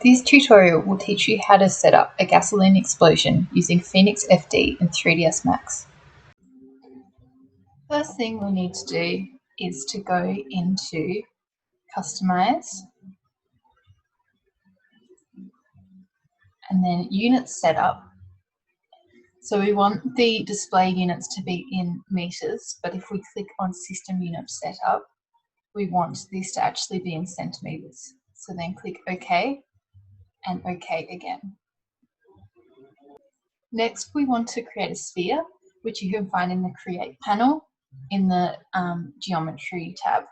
This tutorial will teach you how to set up a gasoline explosion using Pheonix FD in 3ds Max. First thing we need to do is to go into Customize and then Unit Setup. So we want the display units to be in meters, but if we click on System Unit Setup, we want this to actually be in centimeters. So then click OK and OK again. Next, we want to create a sphere, which you can find in the Create panel in the Geometry tab.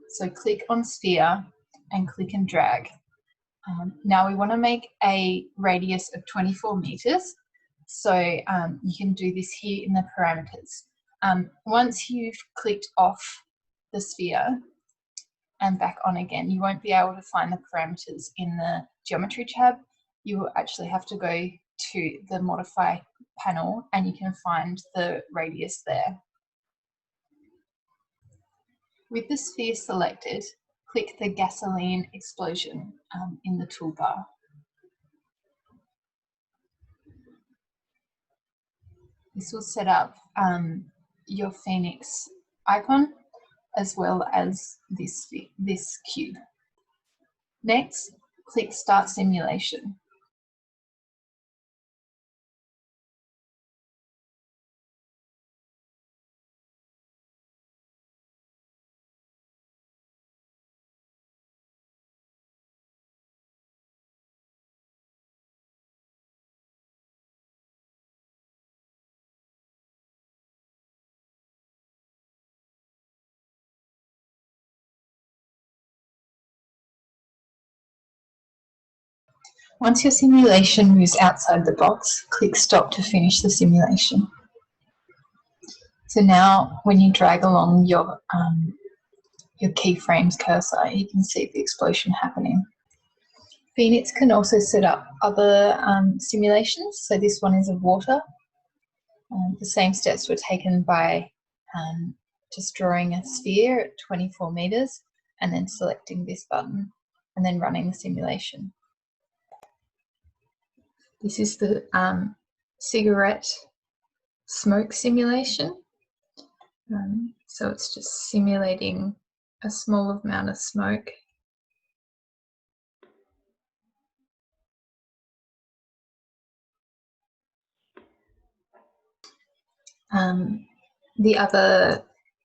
So click on Sphere and click and drag. Now we want to make a radius of 24 meters. So you can do this here in the parameters. Once you've clicked off the sphere and back on again, you won't be able to find the parameters in the Geometry tab. You will actually have to go to the Modify panel and you can find the radius there. With the sphere selected, click the gasoline explosion in the toolbar. This will set up your Pheonix icon as well as this cube. Next, click Start Simulation. Once your simulation moves outside the box, click Stop to finish the simulation. So now when you drag along your keyframes cursor, you can see the explosion happening. Pheonix can also set up other simulations. So this one is of water. The same steps were taken by just drawing a sphere at 24 meters and then selecting this button and then running the simulation. This is the cigarette smoke simulation. So it's just simulating a small amount of smoke. The other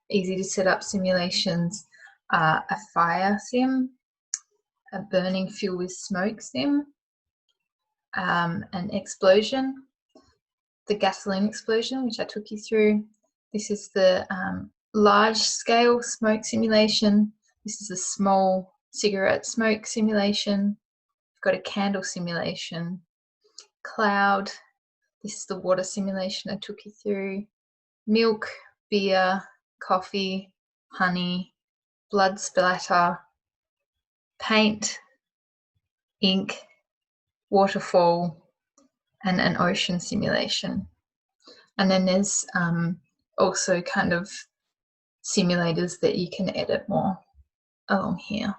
easy to set up simulations are a fire sim, a burning fuel with smoke sim, an explosion, the gasoline explosion, which I took you through. This is the large scale smoke simulation. This is a small cigarette smoke simulation. We've got a candle simulation, cloud. This is the water simulation I took you through. Milk, beer, coffee, honey, blood splatter, paint, ink, waterfall, and an ocean simulation. And then there's also kind of simulators that you can edit more along here.